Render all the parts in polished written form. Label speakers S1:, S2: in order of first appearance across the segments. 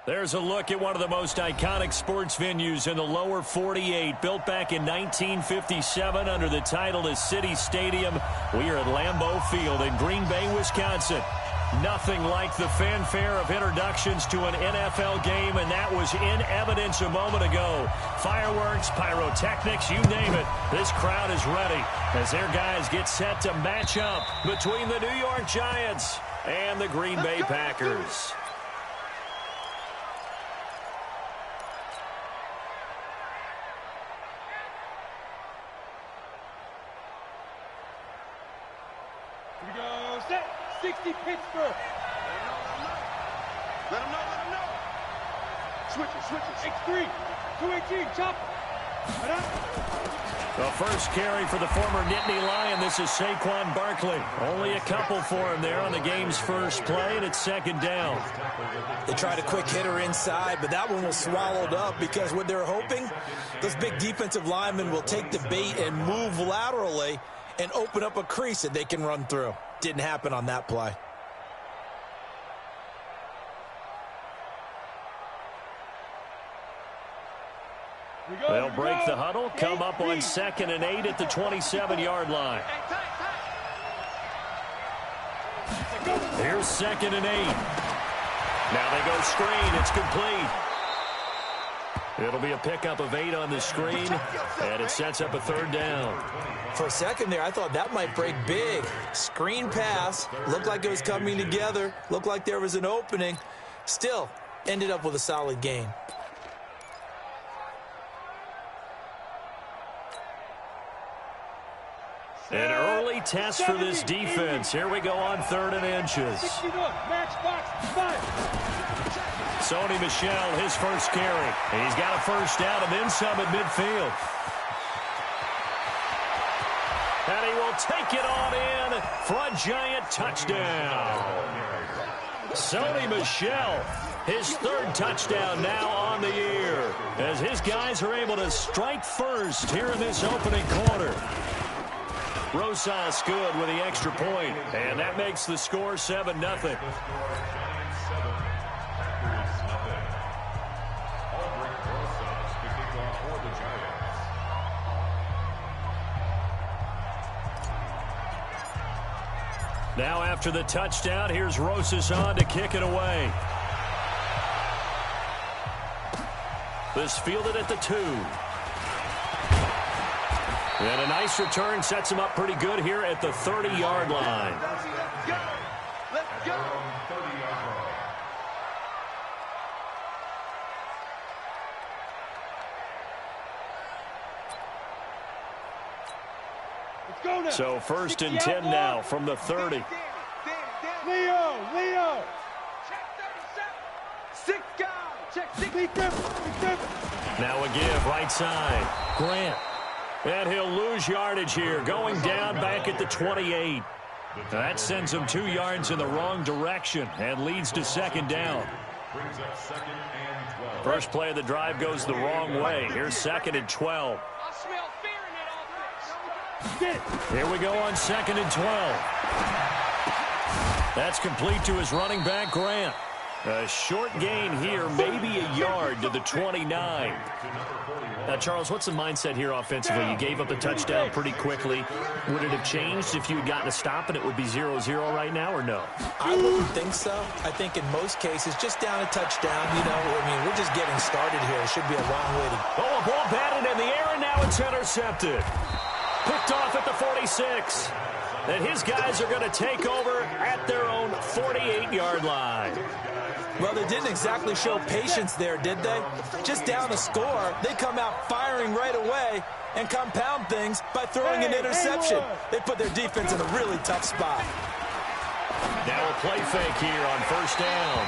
S1: There's a look at one of the most iconic sports venues in the lower 48, built back in 1957 under the title of City Stadium. We are at Lambeau Field in Green Bay, Wisconsin. Nothing like the fanfare of introductions to an NFL game, and that was in evidence a moment ago. Fireworks, pyrotechnics, you name it. This crowd is ready as their guys get set to match up between the New York Giants and the Green Bay Packers.
S2: Here we go, set, 60 Pittsburgh. Let him know. Switch it. X3, 218, chop.
S1: The first carry for the former Nittany Lion. This is Saquon Barkley. Only a couple for him there on the game's first play, and it's second down.
S3: They tried a quick hitter inside, but that one was swallowed up because what they're hoping, those big defensive linemen will take the bait and move laterally and open up a crease that they can run through. Didn't happen on that play.
S1: They'll break the huddle, come up on 2nd and 8 at the 27-yard line. Here's 2nd and 8. Now they go screen. It's complete. It'll be a pickup of 8 on the screen, and it sets up a third down.
S3: For a second there, I thought that might break big. Screen pass. Looked like it was coming together. Looked like there was an opening. Still, ended up with a solid gain.
S1: An early test for this defense. Here we go on 3rd and inches. Sony Michel, his first carry. He's got a first down and then some at midfield. And he will take it on in for a Giant touchdown. Sony Michel, his 3rd touchdown now on the year, as his guys are able to strike first here in this opening quarter. Rosas good with the extra point, and that makes the score 7-0. Now after the touchdown, here's Rosas on to kick it away. This fielded at the 2. And a nice return sets him up pretty good here at the 30-yard line.
S2: Let's go.
S1: So 1st and 10 now from the 30.
S2: Leo. Check 37. 6 guys. Check 6.
S1: Now a give right side. Grant. And he'll lose yardage here, going down back at the 28. That sends him 2 yards in the wrong direction and leads to 2nd down. First play of the drive goes the wrong way. Here's 2nd and 12. Here we go on 2nd and 12. That's complete to his running back, Grant. A short gain here, maybe a yard to the 29. Now, Charles, what's the mindset here offensively? You gave up a touchdown pretty quickly. Would it have changed if you had gotten a stop and it would be 0-0 right now, or no?
S3: I wouldn't think so. I think in most cases, just down a touchdown, we're just getting started here. It should be a long way to go.
S1: Oh, a ball batted in the air, and now it's intercepted. Picked off at the 46. And his guys are going to take over at their own 48-yard line.
S3: Well, they didn't exactly show patience there, did they? Just down a score, they come out firing right away and compound things by throwing an interception. They put their defense in a really tough spot.
S1: Now a play fake here on 1st down.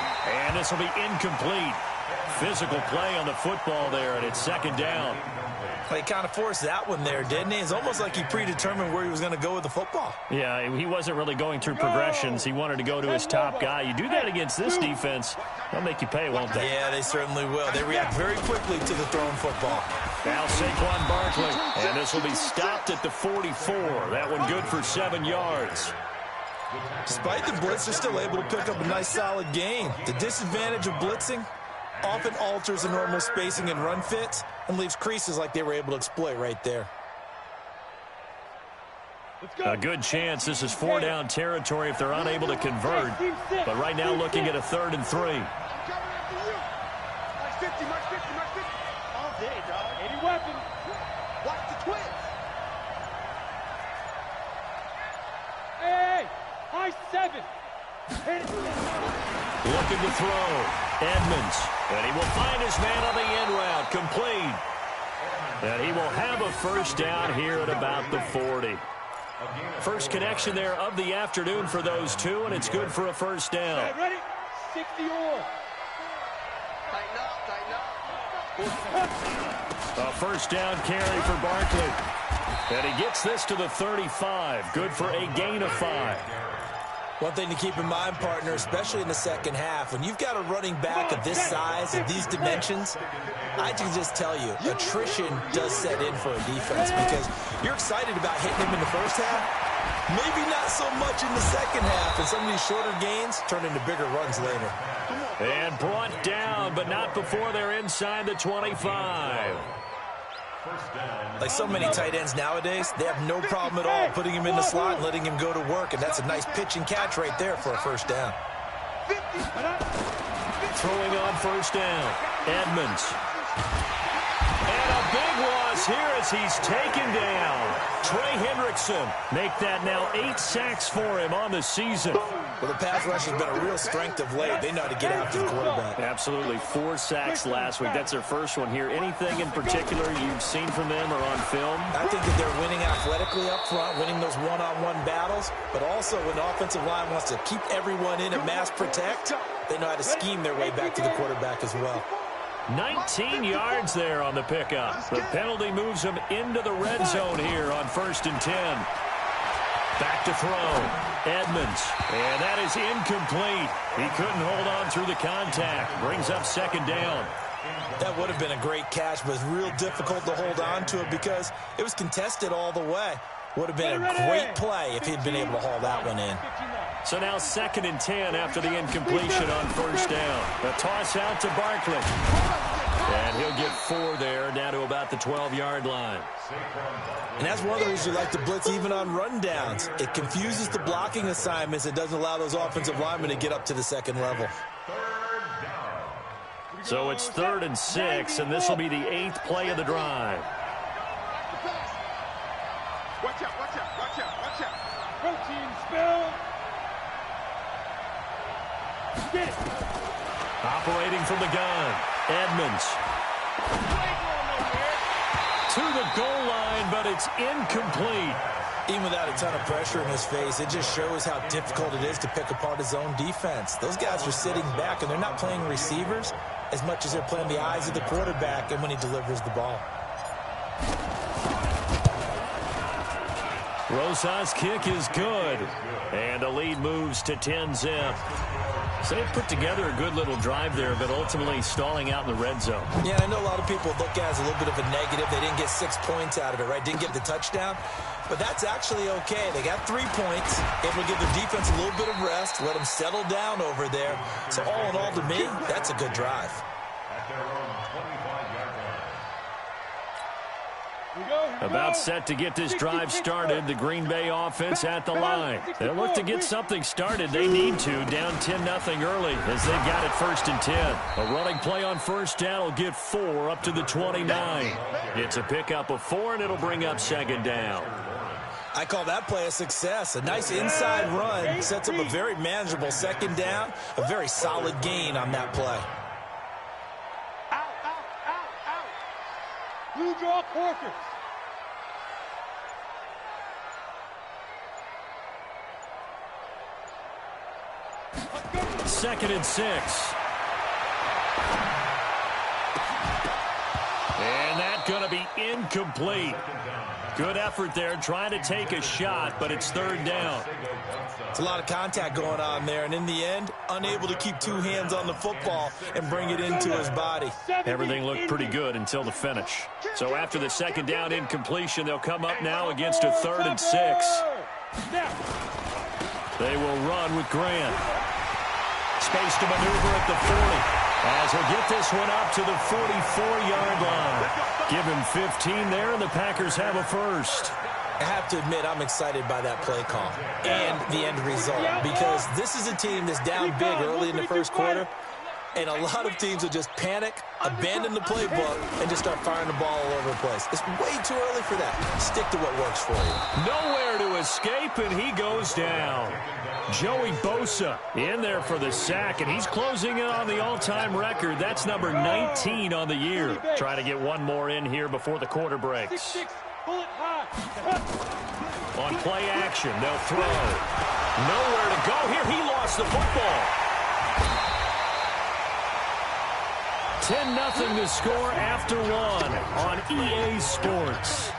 S1: And this will be incomplete. Physical play on the football there, and it's 2nd down.
S3: He kind of forced that one there, didn't he? It's almost like he predetermined where he was going to go with the football.
S1: Yeah, he wasn't really going through progressions. He wanted to go to his top guy. You do that against this defense, they'll make you pay, won't they?
S3: Yeah, they certainly will. They react very quickly to the thrown football.
S1: Now Saquon Barkley, and this will be stopped at the 44. That one good for 7 yards.
S3: Despite the blitz, they're still able to pick up a nice solid gain. The disadvantage of blitzing, Often alters the normal spacing and run fits and leaves creases like they were able to exploit right there.
S1: A good chance this is 4-down territory if they're unable to convert. But right now looking at a 3rd and 3.
S2: Mark 50, Mark 50, Mark 50. All day, dog. Any weapon. Watch the twins. Hey, high 7. Hit it.
S1: Looking to throw. Edmonds. And he will find his man on the end route. Complete. And he will have a first down here at about the 40. First connection there of the afternoon for those two, and it's good for a first down.
S2: Okay, ready? 60 or. Tighten up.
S1: A first down carry for Barkley. And he gets this to the 35. Good for a gain of 5.
S3: One thing to keep in mind, partner, especially in the second half, when you've got a running back of this size, of these dimensions, I can just tell you, attrition does set in for a defense because you're excited about hitting him in the first half, maybe not so much in the second half, and some of these shorter gains turn into bigger runs later.
S1: And brought down, but not before they're inside the 25.
S3: Like so many tight ends nowadays, they have no problem at all putting him in the slot and letting him go to work, and that's a nice pitch and catch right there for a first down.
S1: Throwing on first down, Edmonds. And a big loss here as he's taken down. Trey Hendrickson make that now 8 sacks for him on the season.
S3: Well, the pass rush has been a real strength of late. They know how to get after the quarterback.
S1: Absolutely. 4 sacks last week. That's their first one here. Anything in particular you've seen from them or on film?
S3: I think that they're winning athletically up front, winning those one-on-one battles, but also when the offensive line wants to keep everyone in and mass protect, they know how to scheme their way back to the quarterback as well.
S1: 19 yards there on the pickup. The penalty moves him into the red zone here on 1st and 10. Back to throw. Edmonds. And that is incomplete. He couldn't hold on through the contact. Brings up 2nd down.
S3: That would have been a great catch, but it's real difficult to hold on to it because it was contested all the way. Would have been a great play if he'd been able to haul that one in.
S1: So now 2nd and 10 after the incompletion on 1st down. The toss out to Barkley. And he'll get 4 there, down to about the 12-yard line.
S3: And that's one of the reasons you like to blitz even on rundowns. It confuses the blocking assignments. It doesn't allow those offensive linemen to get up to the second level.
S1: So it's 3rd and 6, and this will be the 8th play of the drive.
S2: Watch out, watch out, watch out, watch out. Protein spill. Get it.
S1: Operating from the gun, Edmonds. To the goal line, but it's incomplete.
S3: Even without a ton of pressure in his face, it just shows how difficult it is to pick apart his own defense. Those guys are sitting back, and they're not playing receivers as much as they're playing the eyes of the quarterback and when he delivers the ball.
S1: Rosas' kick is good. And the lead moves to 10-zip. So they put together a good little drive there, but ultimately stalling out in the red zone.
S3: Yeah, I know a lot of people look at it as a little bit of a negative. They didn't get 6 points out of it, right? Didn't get the touchdown. But that's actually okay. They got 3 points, able to give their defense a little bit of rest, let them settle down over there. So all in all, to me, that's a good drive.
S1: About set to get this drive started. The Green Bay offense at the line. They'll look to get something started. They need to. Down 10-0 early as they've got it 1st and 10. A running play on 1st down will get 4 up to the 29. It's a pickup of 4, and it'll bring up 2nd down.
S3: I call that play a success. A nice inside run sets up a very manageable 2nd down. A very solid gain on that play.
S2: Out, out, out, out. Blue draw Corkers.
S1: 2nd and 6. And that's going to be incomplete. Good effort there, trying to take a shot, but it's 3rd down.
S3: It's a lot of contact going on there, and in the end, unable to keep 2 hands on the football and bring it into his body.
S1: Everything looked pretty good until the finish. So after the 2nd down incompletion, they'll come up now against a 3rd and 6. They will run with Grant. Space to maneuver at the 40. As he'll get this one up to the 44-yard line. Give him 15 there, and the Packers have a first.
S3: I have to admit, I'm excited by that play call and the end result, because this is a team that's down big early in the first quarter, and a lot of teams will just panic, abandon the playbook, and just start firing the ball all over the place. It's way too early for that. Stick to what works for you.
S1: Nowhere to escape, and he goes down. Joey Bosa in there for the sack, and he's closing in on the all-time record. That's number 19 on the year. Try to get one more in here before the quarter breaks. On play action, they'll throw. Nowhere to go here. He lost the football. 10-0 to score after one on EA Sports.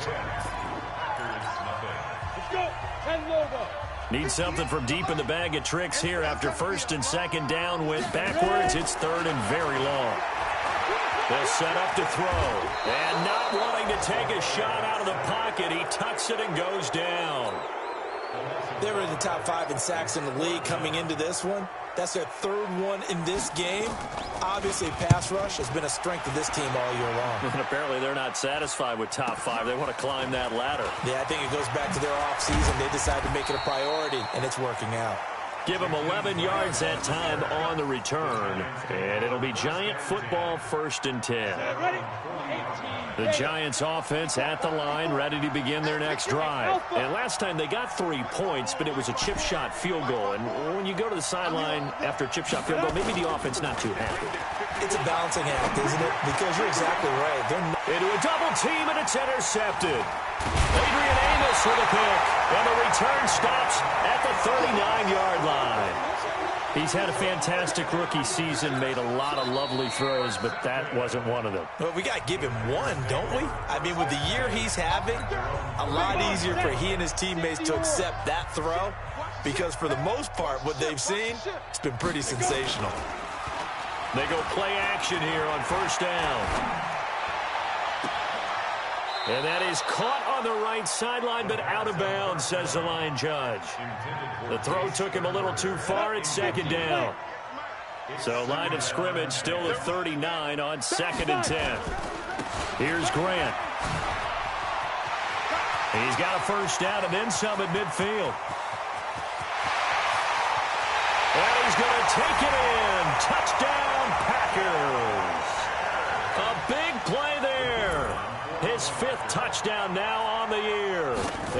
S2: Let's go. 10 Lobo.
S1: Need something from deep in the bag of tricks here after first and second down went backwards. It's third and very long. They'll set up to throw. And not wanting to take a shot out of the pocket, he tucks it and goes down.
S3: They were in the top 5 in sacks in the league coming into this one. That's their third one in this game. Obviously, pass rush has been a strength of this team all year long.
S1: And apparently they're not satisfied with top 5. They want to climb that ladder.
S3: Yeah, I think it goes back to their offseason. They decided to make it a priority, and it's working out.
S1: Give him 11 yards that time on the return. And it'll be Giant football, 1st and 10. The Giants offense at the line, ready to begin their next drive. And last time they got 3 points, but it was a chip shot field goal. And when you go to the sideline after a chip shot field goal, maybe the offense not too happy.
S3: It's a balancing act, isn't it? Because you're exactly right.
S1: Into a double team, and it's intercepted. Adrian Amos with a pick, and the return stops at the 39-yard line. He's had a fantastic rookie season, made a lot of lovely throws, but that wasn't one of them.
S3: Well, we got to give him one, don't we? I mean, with the year he's having, a lot easier for he and his teammates to accept that throw, because for the most part, what they've seen, it's been pretty sensational.
S1: They go play action here on first down. And that is caught on the right sideline, but out of bounds, says the line judge. The throw took him a little too far. It's second down. So line of scrimmage still at 39 on 2nd and 10. Here's Grant. He's got a first down and then some at midfield. And he's going to take it in. Touchdown, Packers. A big play there. His 5th touchdown now on the year,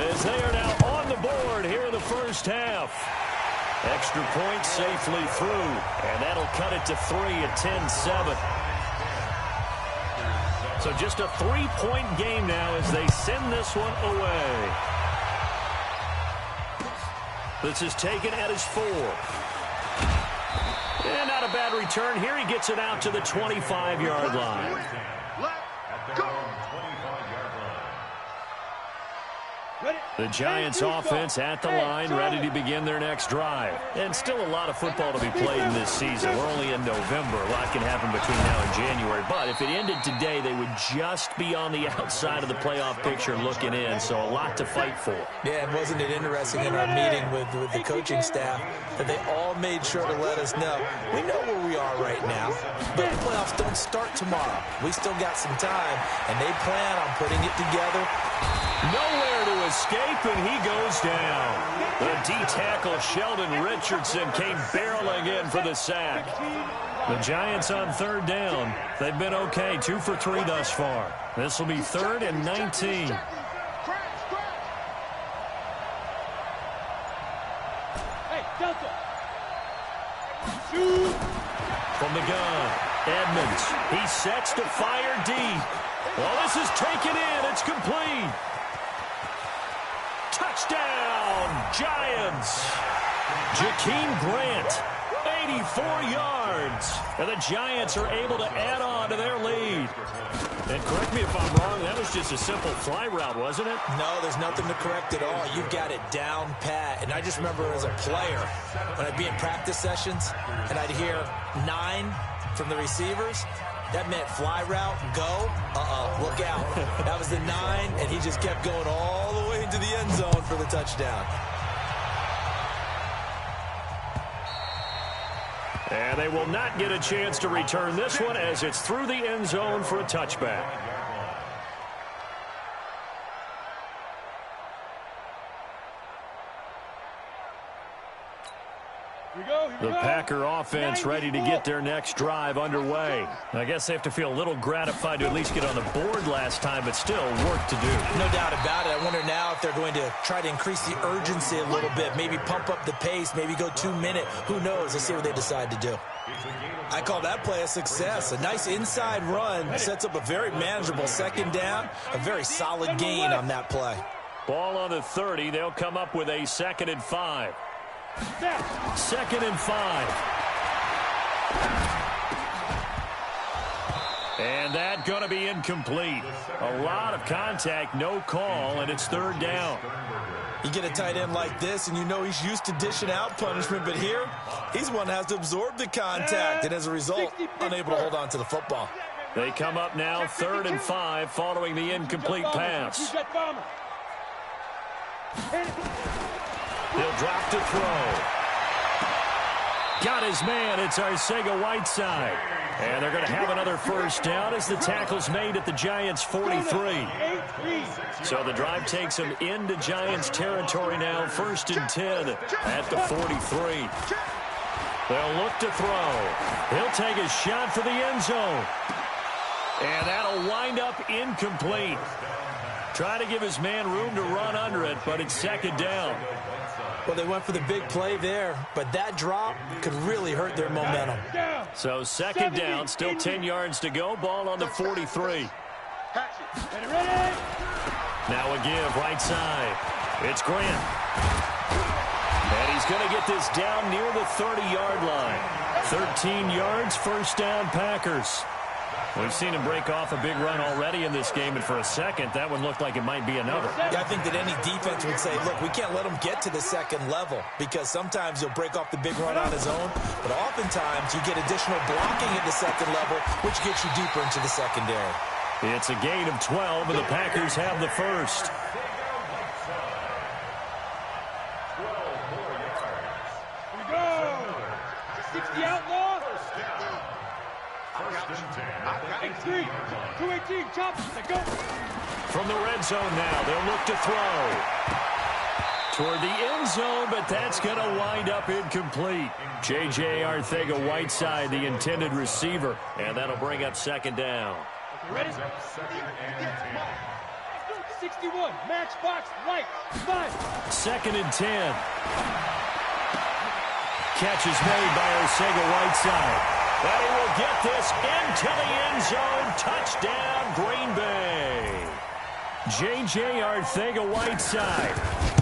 S1: as they are now on the board here in the first half. Extra point safely through, and that'll cut it to 3 at 10-7. So just a 3-point game now as they send this one away. This is taken at his 4. And not a bad return here. He gets it out to the 25-yard line. The Giants offense at the line, ready to begin their next drive. And still a lot of football to be played in this season. We're only in November. A lot can happen between now and January. But if it ended today, they would just be on the outside of the playoff picture looking in. So a lot to fight for.
S3: Yeah, and wasn't it interesting in our meeting with the coaching staff that they all made sure to let us know, we know where we are right now, but the playoffs don't start tomorrow. We still got some time, and they plan on putting it together.
S1: Nowhere to escape, and he goes down. The D-tackle Sheldon Richardson came barreling in for the sack. The Giants on 3rd down. They've been okay, 2 for 3 thus far. This will be 3rd and 19.
S2: Hey, Delta. Shoot.
S1: From the gun, Edmonds. He sets to fire deep. Well, this is taken in. It's complete. Touchdown, Giants. Jakeem Grant, 84 yards. And the Giants are able to add on to their lead. And correct me if I'm wrong, that was just a simple fly route, wasn't it?
S3: No, there's nothing to correct at all. You've got it down pat. And I just remember as a player, when I'd be in practice sessions, and I'd hear 9 from the receivers, that meant fly route, go, look out. That was the 9, and he just kept going all the way into the end zone for the touchdown.
S1: And they will not get a chance to return this one as it's through the end zone for a touchback. The Packer offense ready to get their next drive underway. I guess they have to feel a little gratified to at least get on the board last time, but still work to do.
S3: No doubt about it. I wonder now if they're going to try to increase the urgency a little bit, maybe pump up the pace, maybe go 2 minute. Who knows? Let's see what they decide to do. I call that play a success. A nice inside run sets up a very manageable second down, a very solid gain on that play.
S1: Ball on the 30. They'll come up with a 2nd and 5. 2nd and 5. And that going to be incomplete. A lot of contact, no call, and it's 3rd down.
S3: You get a tight end like this, and you know he's used to dishing out punishment, but here, he's one that has to absorb the contact, and as a result, unable to hold on to the football.
S1: They come up now 3rd and 5 following the incomplete pass. He'll drop to throw. Got his man. It's Arcega-Whiteside. And they're going to have another 1st down as the tackle's made at the Giants' 43. So the drive takes them into Giants territory now. 1st and 10 at the 43. They'll look to throw. He'll take a shot for the end zone. And that'll wind up incomplete. Trying to give his man room to run under it, but it's 2nd down.
S3: Well, they went for the big play there, but that drop could really hurt their momentum.
S1: So 2nd down, still 10 yards to go. Ball on the 43. Now a give, right side. It's Grant. And he's going to get this down near the 30-yard line. 13 yards, 1st down, Packers. We've seen him break off a big run already in this game, and for a second, that one looked like it might be another.
S3: Yeah, I think that any defense would say, look, we can't let him get to the 2nd level, because sometimes he'll break off the big run on his own, but oftentimes you get additional blocking at the 2nd level, which gets you deeper into the secondary.
S1: It's a gain of 12, and the Packers have the 1st.
S2: Here we go. 60 outlaw. 3, 218, chop, go.
S1: From the red zone now, they'll look to throw. Toward the end zone, but that's going to wind up incomplete. J.J. Arcega-Whiteside, the intended receiver, and that'll bring up 2nd down.
S2: Ready? 61, matchbox, right, 5.
S1: 2nd and 10. Catch is made by Arcega-Whiteside. But he will get this into the end zone. Touchdown, Green Bay. J.J. Arcega-Whiteside,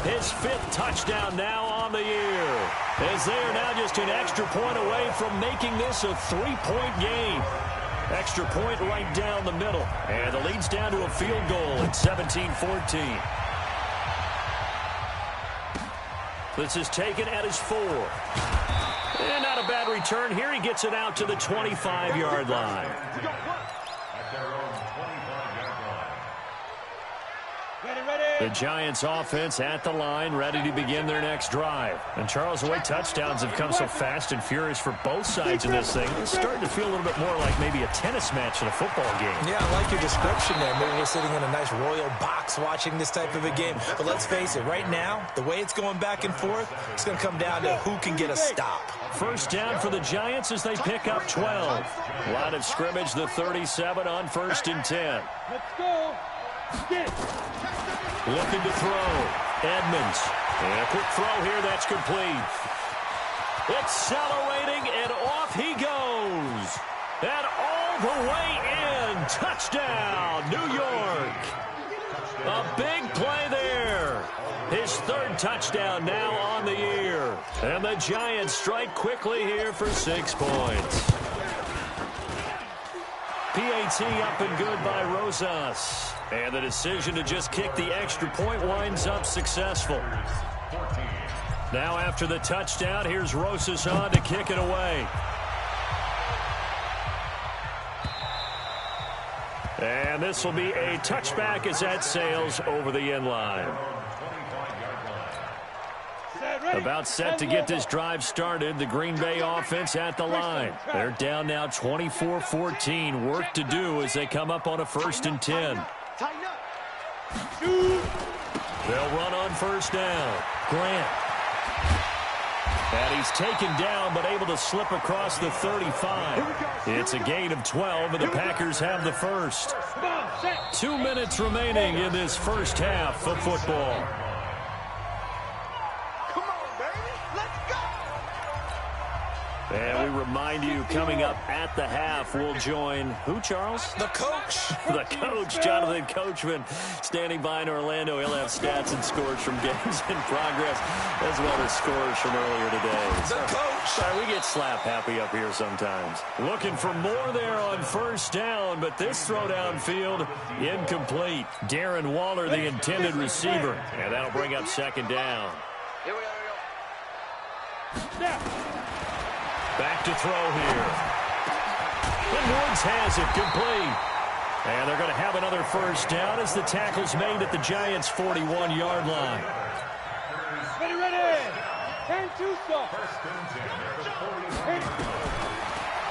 S1: his 5th touchdown now on the year, as they are now just an extra point away from making this a 3-point game. Extra point right down the middle, and the lead's down to a field goal at 17-14. This is taken at his 4. And not a bad return here. He gets it out to the 25-yard line. The Giants offense at the line, ready to begin their next drive. And Charles, the way touchdowns have come so fast and furious for both sides in this thing, it's starting to feel a little bit more like maybe a tennis match in a football game. Yeah, I like your description there. Maybe we're sitting in a nice royal box watching this type of a game. But let's face it, right now, the way it's going back and forth, it's going to come down to who can get a stop. 1st down for the Giants as they pick up 12. Line of scrimmage, the 37 on 1st and 10.
S2: Let's go. Get it.
S1: Looking to throw. Edmonds. And a quick throw here. That's complete. Accelerating, and off he goes. And all the way in. Touchdown, New York. A big play there. His 3rd touchdown now on the year. And the Giants strike quickly here for 6 points. PAT up and good by Rosas. And the decision to just kick the extra point winds up successful. Now after the touchdown, here's Rosas on to kick it away. And this will be a touchback as that sails over the end line.
S2: Set,
S1: About set to get this drive started. The Green Bay offense at the line. They're down now 24-14. Work to do as they come up on a 1st and 10. They'll run on 1st down. Grant. And he's taken down, but able to slip across the 35. It's a gain of 12, and the Packers have the first. 2 minutes remaining in this first half of football. And we remind you, coming up at the half, we'll join who, Charles?
S3: The coach.
S1: The coach, Jonathan Coachman, standing by in Orlando. He'll have stats and scores from games in progress, as well as scores from earlier today.
S3: The coach.
S1: Sorry, we get slap happy up here sometimes. Looking for more there on 1st down, but this throw downfield, incomplete. Darren Waller, the intended receiver, and that'll bring up 2nd down.
S2: Here we go.
S1: Back to throw here. And Woods has it complete. And they're going to have another 1st down as the tackle's made at the Giants' 41-yard line.
S2: Ready. Turn 2 stop.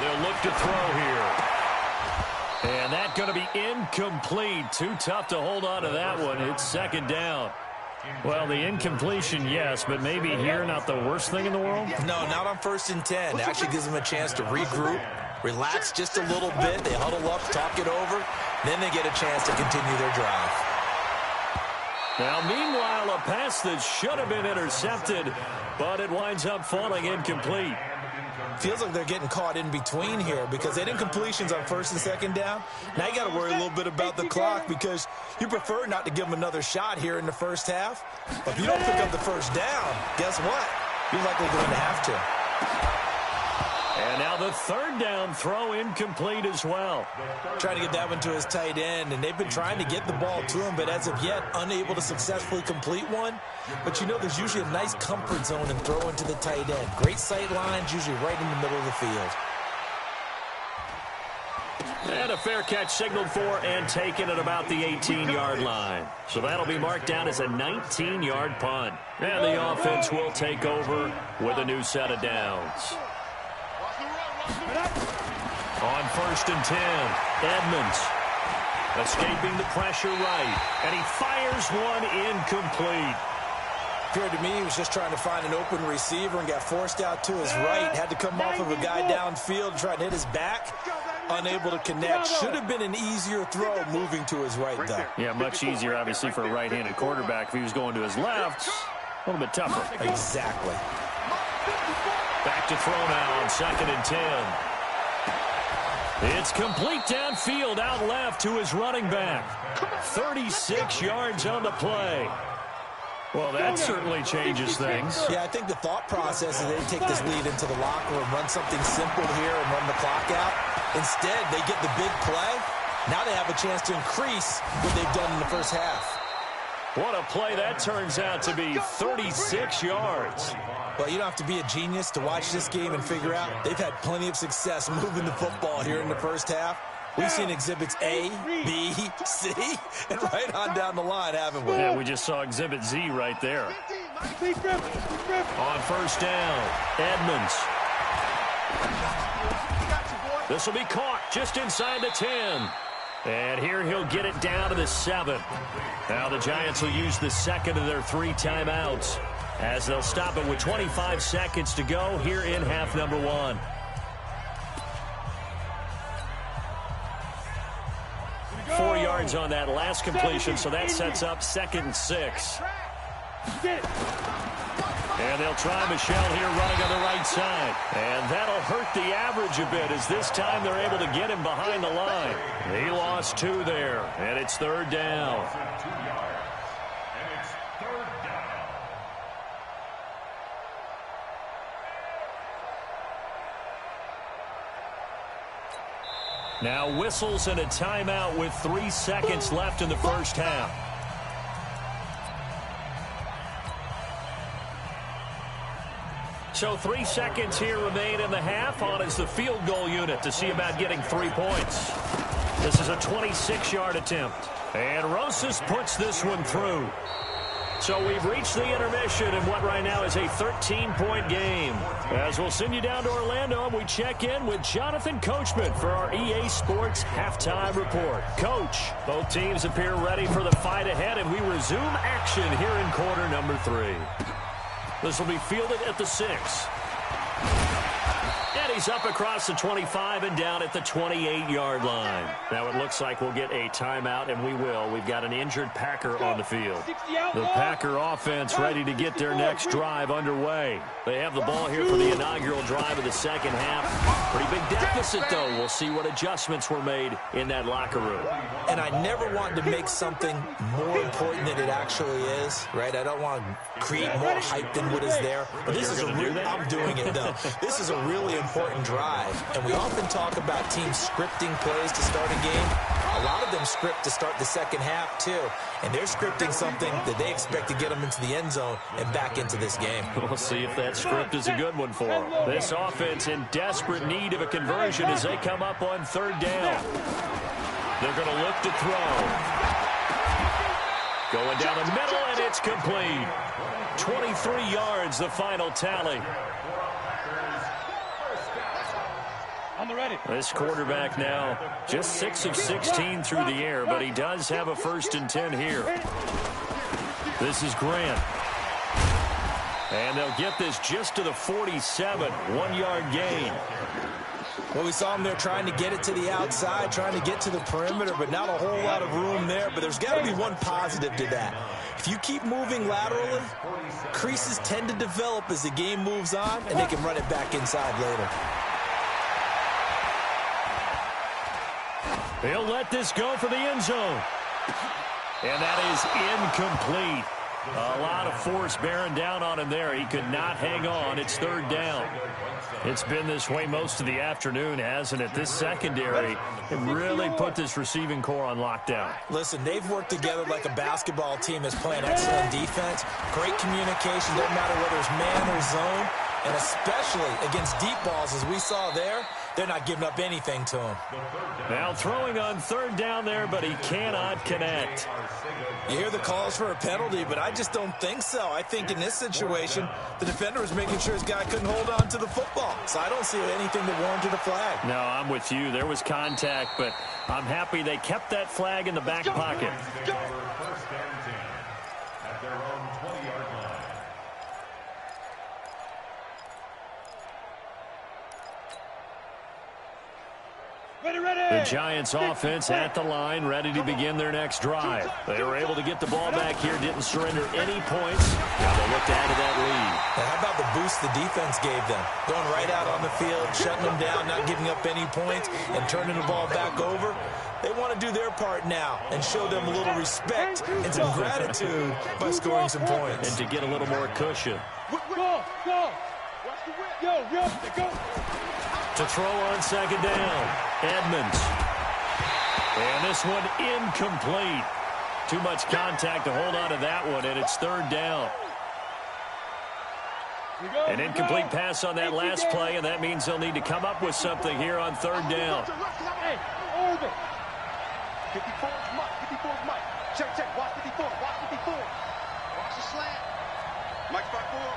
S1: They'll look to throw here. And that's going to be incomplete. Too tough to hold on to that one. It's 2nd down. Well, the incompletion, yes, but maybe here not the worst thing in the world?
S3: No, not on 1st and 10. It actually gives them a chance to regroup, relax just a little bit. They huddle up, talk it over. Then they get a chance to continue their drive.
S1: Now, meanwhile, a pass that should have been intercepted, but it winds up falling incomplete.
S3: Feels like they're getting caught in between here because they didn't completions on 1st and 2nd down. Now you got to worry a little bit about the clock because you prefer not to give them another shot here in the first half. But if you don't pick up the 1st down, guess what? You're likely going to have to.
S1: And now the 3rd down throw incomplete as well.
S3: Trying to get that one to his tight end, and they've been trying to get the ball to him, but as of yet, unable to successfully complete one. But you know there's usually a nice comfort zone in throwing to the tight end. Great sight lines, usually right in the middle of the field.
S1: And a fair catch signaled for and taken at about the 18-yard line. So that'll be marked down as a 19-yard punt. And the offense will take over with a new set of downs. On 1st and 10, Edmonds escaping the pressure right, and he fires one incomplete.
S3: Appeared to me he was just trying to find an open receiver and got forced out to his right. Had to come off of a guy downfield, trying to hit his back. Unable to connect. Should have been an easier throw moving to his right, though.
S1: Yeah, much easier, obviously, for a right-handed quarterback. If he was going to his left, a little bit tougher.
S3: Exactly.
S1: Back to throw now on 2nd and 10. It's complete downfield out left to his running back. 36 yards on the play. Well, that certainly changes things.
S3: Yeah, I think the thought process is they take this lead into the locker room, run something simple here and run the clock out. Instead, they get the big play. Now they have a chance to increase what they've done in the first half.
S1: What a play that turns out to be, 36 yards.
S3: Well, you don't have to be a genius to watch this game and figure out they've had plenty of success moving the football here in the first half. We've seen exhibits A, B, C, and right on down the line, haven't we?
S1: Yeah, we just saw exhibit Z right there. On 1st down, Edmonds. This will be caught just inside the 10. And here he'll get it down to the 7. Now the Giants will use the 2nd of their 3 timeouts as they'll stop it with 25 seconds to go here in half number 1. Four yards on that last completion, so that sets up 2nd and 6. And they'll try Michelle here running on the right side. And that'll hurt the average a bit as this time they're able to get him behind the line. He lost 2 there, and it's 3rd down. Now whistles and a timeout with 3 seconds left in the first half. So 3 seconds here remain in the half on as the field goal unit to see about getting 3 points. This is a 26-yard attempt. And Rosas puts this one through. So we've reached the intermission in what right now is a 13-point game. As we'll send you down to Orlando, and we check in with Jonathan Coachman for our EA Sports Halftime Report. Coach, both teams appear ready for the fight ahead, and we resume action here in quarter number 3. This will be fielded at the 6. And he's up across the 25 and down at the 28-yard line. Now it looks like we'll get a timeout, and we will. We've got an injured Packer on the field. The Packer offense ready to get their next drive underway. They have the ball here for the inaugural drive of the second half. Pretty big deficit, though. We'll see what adjustments were made in that locker room.
S3: And I never want to make something more important than it actually is, right? I don't want to create more hype than what is there. But this is a real, I'm doing it, though. This is a really important drive. And we often talk about teams scripting plays to start a game. A lot of them script to start the second half, too. And they're scripting something that they expect to get them into the end zone and back into this game.
S1: We'll see if that script is a good one for them. This offense in desperate need of a conversion as they come up on third down. They're going to look to throw. Going down the middle, and it's complete. 23 yards, the final tally. This quarterback now just 6 of 16 through the air, but he does have a 1st and 10 here. This is Grant. And they'll get this just to the 47, 1-yard gain.
S3: Well, we saw him there trying to get it to the outside, trying to get to the perimeter, but not a whole lot of room there. But there's got to be one positive to that. If you keep moving laterally, creases tend to develop as the game moves on, and they can run it back inside later.
S1: He'll let this go for the end zone. And that is incomplete. A lot of force bearing down on him there. He could not hang on. It's third down. It's been this way most of the afternoon, hasn't it? This secondary really put this receiving core on lockdown.
S3: Listen, they've worked together like a basketball team that's playing excellent defense. Great communication, doesn't matter whether it's man or zone. And especially against deep balls, as we saw there, they're not giving up anything to him.
S1: Now throwing on third down there, but he cannot connect.
S3: You hear the calls for a penalty, but I just don't think so. I think in this situation, the defender was making sure his guy couldn't hold on to the football. So I don't see anything that warranted a flag.
S1: No, I'm with you. There was contact, but I'm happy they kept that flag in the back pocket. The Giants offense at the line, ready to begin their next drive. They were able to get the ball back here, didn't surrender any points. Now they'll look to add to that lead.
S3: Now how about the boost the defense gave them? Going right out on the field, shutting them down, not giving up any points, and turning the ball back over. They want to do their part now and show them a little respect and some gratitude by scoring some points.
S1: And to get a little more cushion.
S2: Go! Go!
S1: To throw on second down, Edmonds. And this one incomplete. Too much contact to hold on to that one, and it's third down. An incomplete pass on that last play, and that means they'll need to come up with something here on third down.
S2: Hey, over. 54 is Mike. Check. Watch 54. Watch the slant. Mike spot 4.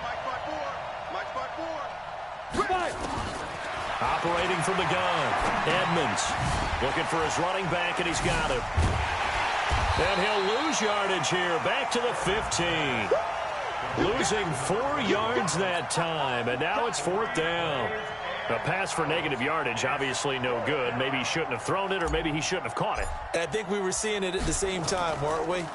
S1: Operating from the gun, Edmonds looking for his running back, and he's got him. And he'll lose yardage here, back to the 15. Losing 4 yards that time, and now it's fourth down. A pass for negative yardage, obviously no good. Maybe he shouldn't have thrown it, or maybe he shouldn't have caught it.
S3: And I think we were seeing it at the same time, weren't we?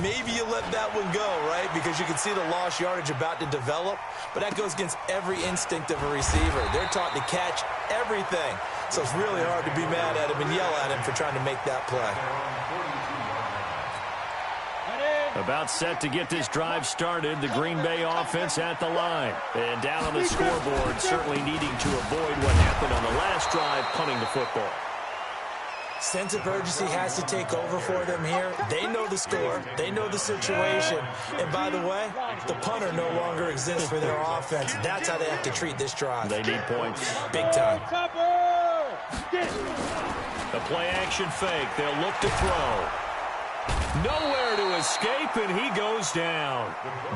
S3: Maybe you let that one go, right? Because you can see the lost yardage about to develop. But that goes against every instinct of a receiver. They're taught to catch everything. So it's really hard to be mad at him and yell at him for trying to make that play.
S1: About set to get this drive started. The Green Bay offense at the line. And down on the scoreboard, certainly needing to avoid what happened on the last drive, punting the football.
S3: Sense of urgency has to take over for them here. They know the score. They know the situation. And by the way, the punter no longer exists for their offense. That's how they have to treat this drive.
S1: They need points.
S3: Big time.
S1: The play action fake. They'll look to throw. Nowhere to escape, and he goes down.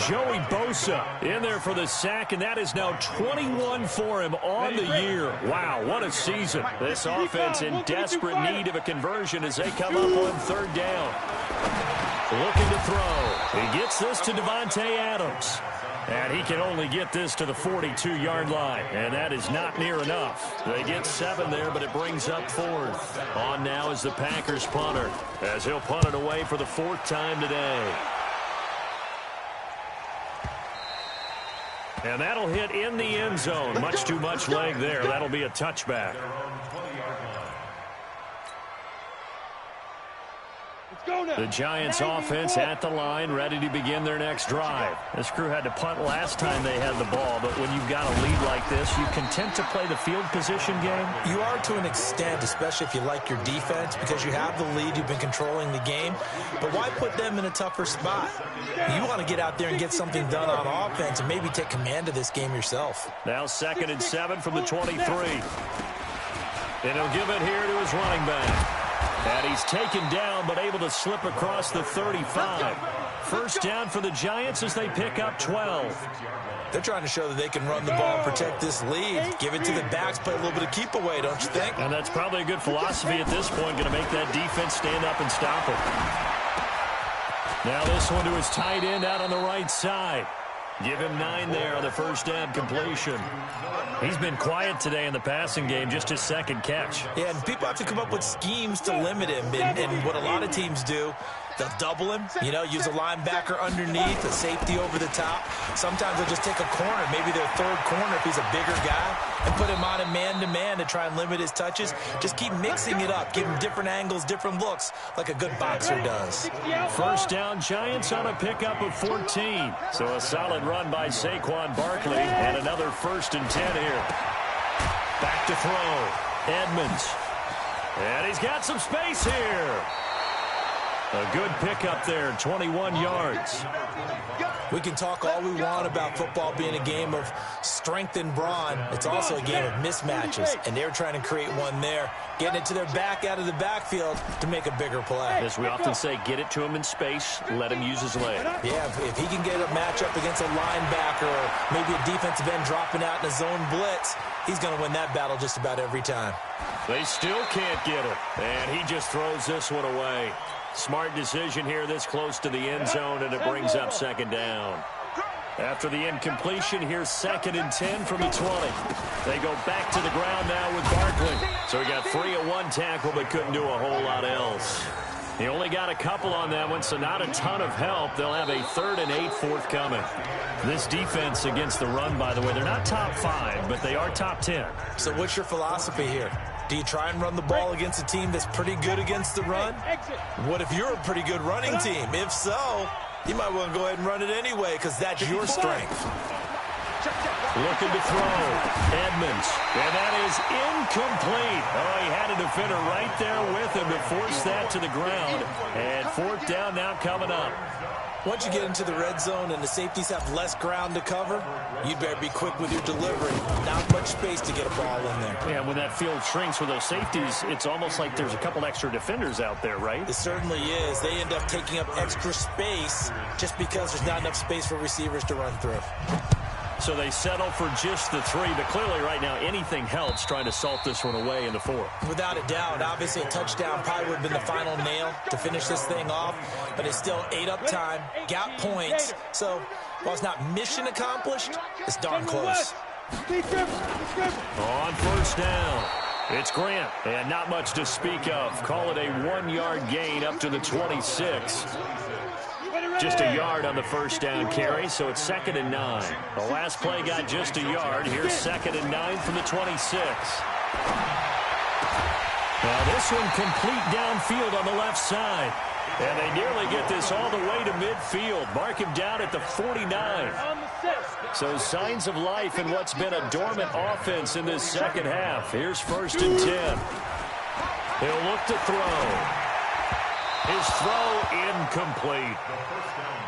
S1: Joey Bosa in there for the sack, and that is now 21 for him on the year. Wow, what a season. This offense in desperate need of a conversion as they come up on third down. Looking to throw. He gets this to Devontae Adams. And he can only get this to the 42-yard line. And that is not near enough. They get 7 there, but it brings up 4th. On now is the Packers punter, as he'll punt it away for the 4th time today. And that'll hit in the end zone. Much too much leg there. That'll be a touchback. The Giants offense at the line, ready to begin their next drive. This crew had to punt last time they had the ball, but when you've got a lead like this, you content to play the field position game?
S3: You are to an extent, especially if you like your defense, because you have the lead, you've been controlling the game. But why put them in a tougher spot? You want to get out there and get something done on offense and maybe take command of this game yourself.
S1: Now 2nd and 7 from the 23. And he'll give it here to his running back. And he's taken down, but able to slip across the 35. First down for the Giants as they pick up 12.
S3: They're trying to show that they can run the ball and protect this lead. Give it to the backs, play a little bit of keep away, don't you think?
S1: And that's probably a good philosophy at this point, going to make that defense stand up and stop it. Now this one to his tight end out on the right side. Give him 9 there on the first down completion. He's been quiet today in the passing game, just his 2nd catch.
S3: Yeah, and people have to come up with schemes to limit him. And what a lot of teams do, they'll double him, use a linebacker underneath, a safety over the top. Sometimes they'll just take a corner, maybe their 3rd corner if he's a bigger guy, and put him on a man-to-man to try and limit his touches. Just keep mixing it up, give him different angles, different looks, like a good boxer does.
S1: First down, Giants on a pickup of 14. So a solid run by Saquon Barkley, and another 1st and 10 here. Back to throw. Edmonds. And he's got some space here. A good pickup there, 21 yards.
S3: We can talk all we want about football being a game of strength and brawn. It's also a game of mismatches, and they're trying to create one there, getting it to their back out of the backfield to make a bigger play.
S1: As we often say, get it to him in space, let him use his leg.
S3: Yeah, if he can get a matchup against a linebacker or maybe a defensive end dropping out in a zone blitz, he's going to win that battle just about every time.
S1: They still can't get him, and he just throws this one away. Smart decision here this close to the end zone, and it brings up 2nd down. After the incompletion, here's 2nd and 10 from the 20. They go back to the ground now with Barkley. So he got free of 1 tackle, but couldn't do a whole lot else. He only got a couple on that one, so not a ton of help. They'll have a 3rd and 8 forthcoming. This defense against the run, by the way, they're not top 5, but they are top 10.
S3: So what's your philosophy here? Do you try and run the ball against a team that's pretty good against the run? What if you're a pretty good running team? If so, you might want to go ahead and run it anyway because that's your strength.
S1: Looking to throw. Edmonds. And that is incomplete. Oh, he had a defender right there with him to force that to the ground. And 4th down now coming up.
S3: Once you get into the red zone and the safeties have less ground to cover, you better be quick with your delivery. Not much space to get a ball in there.
S1: Yeah, when that field shrinks with those safeties, it's almost like there's a couple extra defenders out there, right?
S3: It certainly is. They end up taking up extra space just because there's not enough space for receivers to run through.
S1: So they settle for just the 3, but clearly right now anything helps trying to salt this one away in the 4th.
S3: Without a doubt, obviously a touchdown probably would have been the final nail to finish this thing off, but it's still 8 up time, got points, so while it's not mission accomplished, it's darn close.
S1: On 1st down, it's Grant, and not much to speak of. Call it a 1-yard gain up to the 26. Just a yard on the 1st down carry, so it's 2nd and 9. The last play got just a yard. Here's 2nd and 9 from the 26. Now this one complete downfield on the left side. And they nearly get this all the way to midfield. Mark him down at the 49. So signs of life in what's been a dormant offense in this 2nd half. Here's 1st and 10. He'll look to throw. His throw incomplete.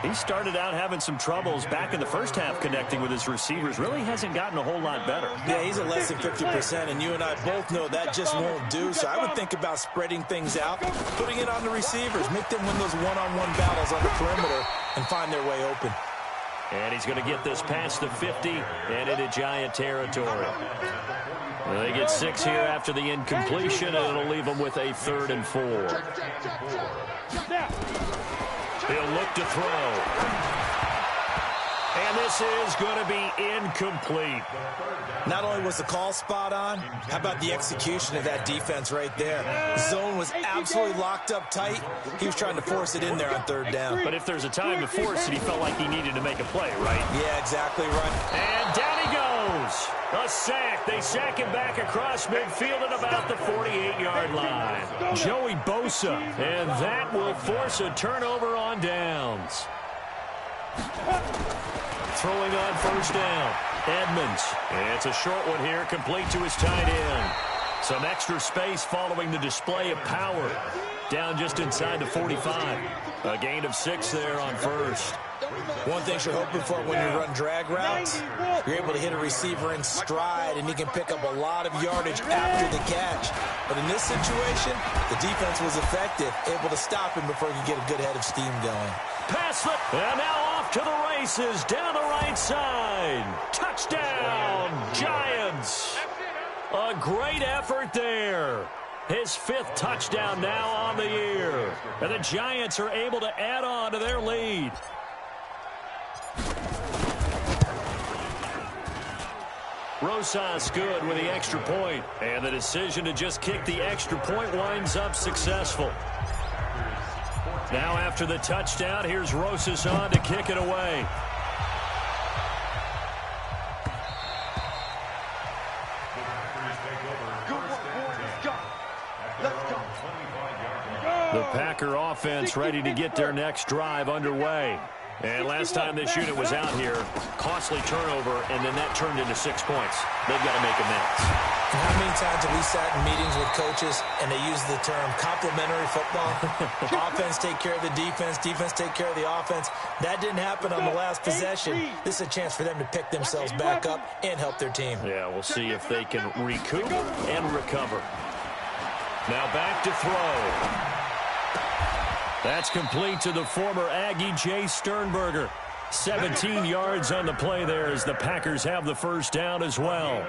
S1: He started out having some troubles back in the first half connecting with his receivers. Really hasn't gotten a whole lot better.
S3: Yeah, he's at less than 50%, and you and I both know that just won't do. So I would think about spreading things out, putting it on the receivers, make them win those one-on-one battles on the perimeter and find their way open.
S1: And he's going to get this past the 50 and into Giant territory. Well, they get 6 here after the incompletion, and it'll leave them with a 3rd and 4. He'll look to throw. And this is going to be incomplete.
S3: Not only was the call spot on, how about the execution of that defense right there? Zone was absolutely locked up tight. He was trying to force it in there on 3rd down.
S1: But if there's a time to force it, he felt like he needed to make a play, right?
S3: Yeah, exactly right.
S1: And down he goes. A sack. They sack him back across midfield at about the 48-yard line. Joey Bosa. And that will force a turnover on downs. Throwing on 1st down. Edmonds. It's a short one here, complete to his tight end. Some extra space following the display of power. Down just inside the 45. A gain of 6 there on 1st.
S3: One thing you're hoping for when you run drag routes, you're able to hit a receiver in stride, and he can pick up a lot of yardage after the catch. But in this situation, the defense was effective, able to stop him before he could get a good head of steam going.
S1: Pass slip, and now off to the races, down the right side. Touchdown, Giants. A great effort there. His 5th touchdown now on the year. And the Giants are able to add on to their lead. Rosas good with the extra point. And the decision to just kick the extra point winds up successful. Now after the touchdown, here's Rosas on to kick it away. The Packer offense ready to get their next drive underway. And last time this unit was out here, costly turnover, and then that turned into 6 points. They've got to make amends.
S3: And how many times have we sat in meetings with coaches and they use the term complementary football? Offense take care of the defense, defense take care of the offense. That didn't happen on the last possession. This is a chance for them to pick themselves back up and help their team.
S1: Yeah, we'll see if they can recoup and recover. Now back to throw. That's complete to the former Aggie, Jay Sternberger. 17 yards on the play there as the Packers have the 1st down as well.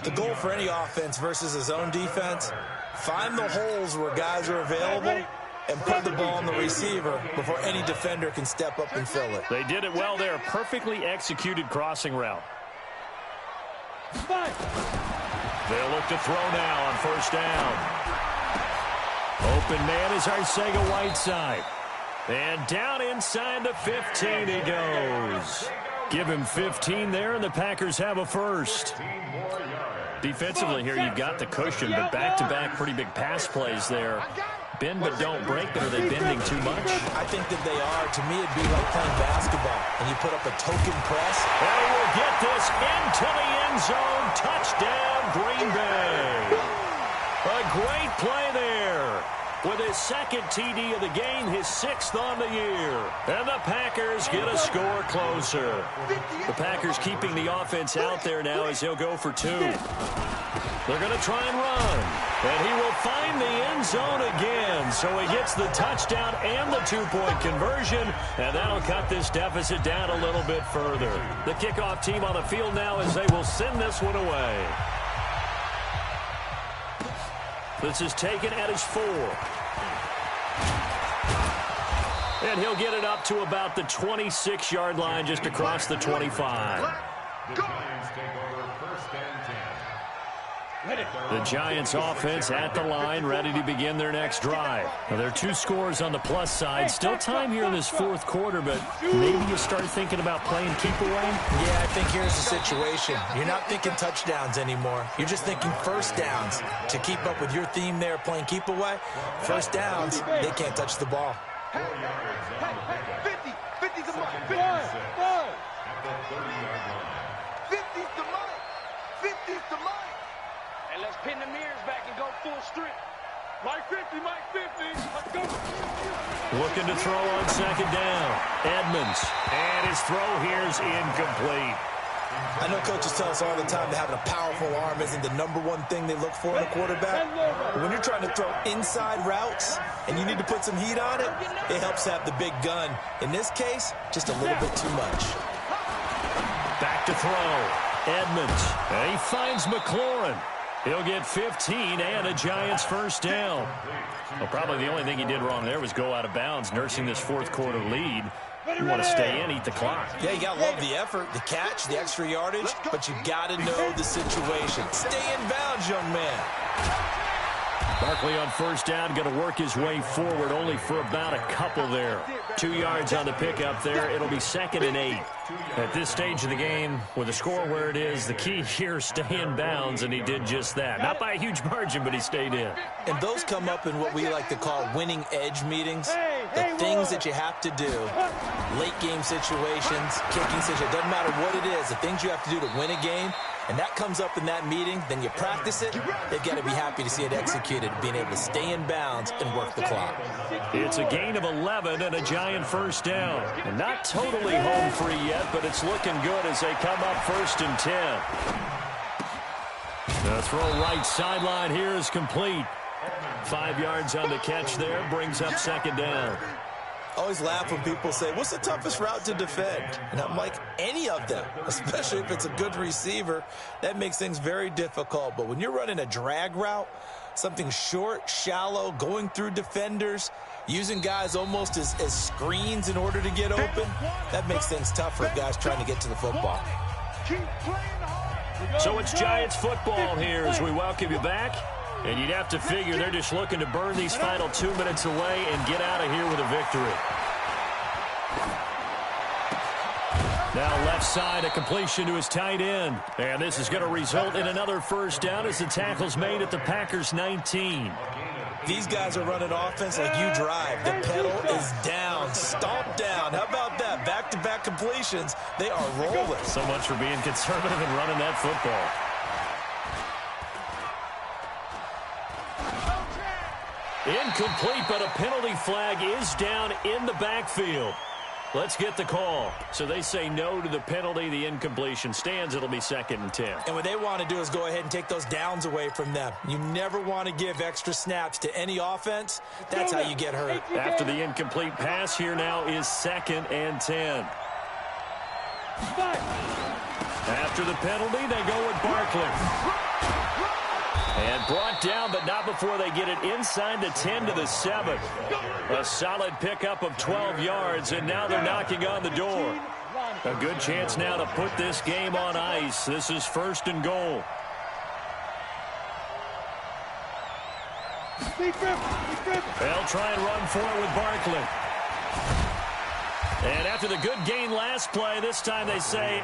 S3: The goal for any offense versus a zone defense, find the holes where guys are available and put the ball on the receiver before any defender can step up and fill it.
S1: They did it well there. Perfectly executed crossing route. They'll look to throw now on 1st down. Open man is Arcega-Whiteside. And down inside the 15 he goes. Give him 15 there, and the Packers have a 1st. Defensively here, you've got the cushion, but back-to-back pretty big pass plays there. Bend but don't break, but are they bending too much?
S3: I think that they are. To me, it'd be like playing basketball, and you put up a token press.
S1: And we'll get this into the end zone. Touchdown, Green Bay. A great play there. With his 2nd TD of the game, his 6th on the year. And the Packers get a score closer. The Packers keeping the offense out there now as he'll go for 2. They're going to try and run. And he will find the end zone again. So he gets the touchdown and the 2-point conversion. And that'll cut this deficit down a little bit further. The kickoff team on the field now as they will send this one away. This is taken at his 4. And he'll get it up to about the 26-yard line just across the 25. The Giants offense at the line, ready to begin their next drive. Now, there are 2 scores on the plus side. Still time here in this 4th quarter, but maybe you start thinking about playing keep away?
S3: Yeah, I think here's the situation. You're not thinking touchdowns anymore. You're just thinking 1st downs. To keep up with your theme there, playing keep away, 1st downs, they can't touch the ball.
S2: 50's the mark. 50's the mark. 50's the mark. And let's pin the mirrors back and go full strip. Mike 50, Mike 50. Let's go.
S1: Looking to throw on second down. Edmonds. And his throw here is incomplete.
S3: I know coaches tell us all the time that having a powerful arm isn't the #1 thing they look for in a quarterback. But when you're trying to throw inside routes and you need to put some heat on it, it helps have the big gun. In this case, just a little bit too much.
S1: Back to throw. Edmonds. And he finds McLaurin. He'll get 15 and a Giants first down. Well, probably the only thing he did wrong there was go out of bounds, nursing this fourth quarter lead. You want to stay in, eat the clock.
S3: Yeah, you got to love the effort, the catch, the extra yardage, but you got to know the situation. Stay in bounds, young man.
S1: Barkley on first down, going to work his way forward, only for about a couple there. 2 yards on the pickup there. It'll be 2nd and 8. At this stage of the game, with the score where it is, the key here is stay in bounds, and he did just that. Not by a huge margin, but he stayed in.
S3: And those come up in what we like to call winning edge meetings. The things that you have to do, late game situations, kicking situations, it doesn't matter what it is, the things you have to do to win a game, and that comes up in that meeting, then you practice it, they've got to be happy to see it executed, being able to stay in bounds and work the clock.
S1: It's a gain of 11 and a Giant first down. And not totally home free yet, but it's looking good as they come up 1st and 10. The throw right sideline here is complete. 5 yards on the catch there, brings up 2nd down.
S3: Always laugh when people say, what's the toughest route to defend? And I'm like, any of them, especially if it's a good receiver. That makes things very difficult. But when you're running a drag route, something short, shallow, going through defenders, using guys almost as screens in order to get open, that makes things tough for guys trying to get to the football.
S1: So it's Giants football here as we welcome you back. And you'd have to figure they're just looking to burn these final 2 minutes away and get out of here with a victory. Now left side, a completion to his tight end. And this is going to result in another first down as the tackle's made at the Packers' 19.
S3: These guys are running offense like you drive. The pedal is down, stomped down. How about that? Back-to-back completions. They are rolling.
S1: So much for being conservative and running that football. Incomplete, but a penalty flag is down in the backfield. Let's get the call. So they say no to the penalty. The incompletion stands. It'll be 2nd and 10.
S3: And what they want to do is go ahead and take those downs away from them. You never want to give extra snaps to any offense. That's how you get hurt.
S1: After the incomplete pass, here now is 2nd and 10. After the penalty, they go with Barkley. And brought down, but not before they get it inside the 10 to the 7. A solid pickup of 12 yards, and now they're knocking on the door. A good chance now to put this game on ice. This is 1st and goal. They'll try and run for it with Barkley. And after the good gain last play, this time they say,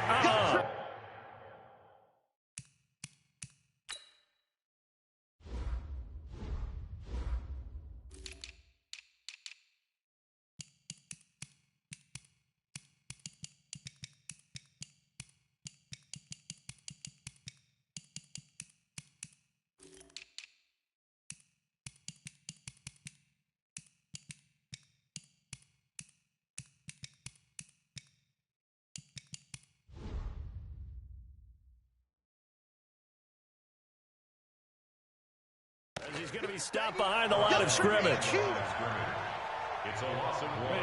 S1: He's going to be stopped behind the line of scrimmage.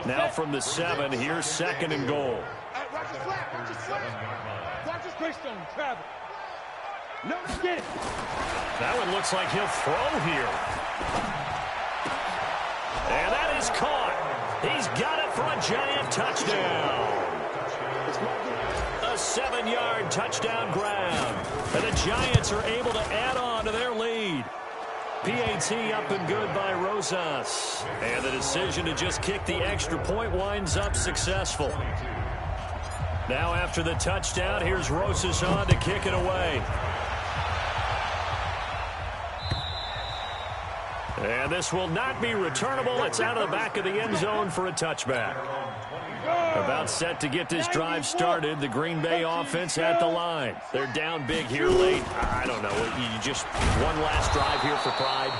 S1: Now from the 7, here's 2nd and goal.
S2: Watch his flat, watch his flat. Watch his Greystone, travel. No, get it.
S1: That one looks like he'll throw here. And that is caught. He's got it for a Giant touchdown. A 7-yard touchdown grab. And the Giants are able to add on to their lead. PAT up and good by Rosas. And the decision to just kick the extra point winds up successful. Now after the touchdown, here's Rosas on to kick it away. And this will not be returnable. It's out of the back of the end zone for a touchback. About set to get this drive started. The Green Bay offense at the line. They're down big here late. I don't know. You just one last drive here for pride.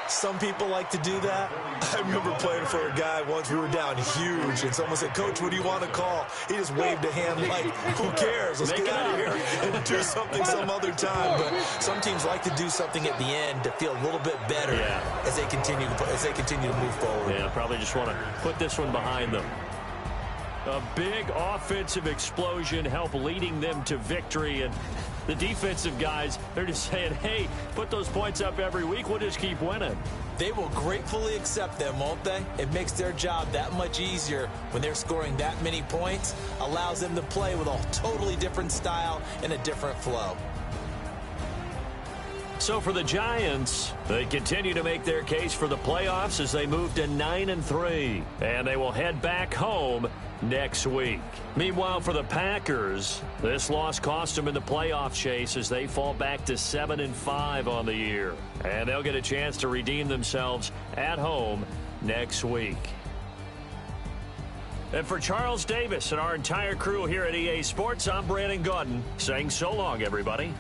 S3: Some people like to do that. I remember playing for a guy once. We were down huge, and someone said, "Coach, what do you want to call?" He just waved a hand like, "Who cares? Let's get out of here and do something some other time." But some teams like to do something at the end to feel a little bit better as they continue to move forward.
S1: Yeah, probably just want to put this one behind them. A big offensive explosion helped leading them to victory, and the defensive guys, they're just saying, hey, put those points up every week, we'll just keep winning.
S3: They will gratefully accept them, won't they? It makes their job that much easier when they're scoring that many points, allows them to play with a totally different style and a different flow.
S1: So for the Giants, they continue to make their case for the playoffs as they move to 9-3, and they will head back home next week. Meanwhile, for the Packers, this loss cost them in the playoff chase as they fall back to 7-5 on the year, and they'll get a chance to redeem themselves at home next week. And for Charles Davis and our entire crew here at EA Sports, I'm Brandon Gaudin saying so long, everybody.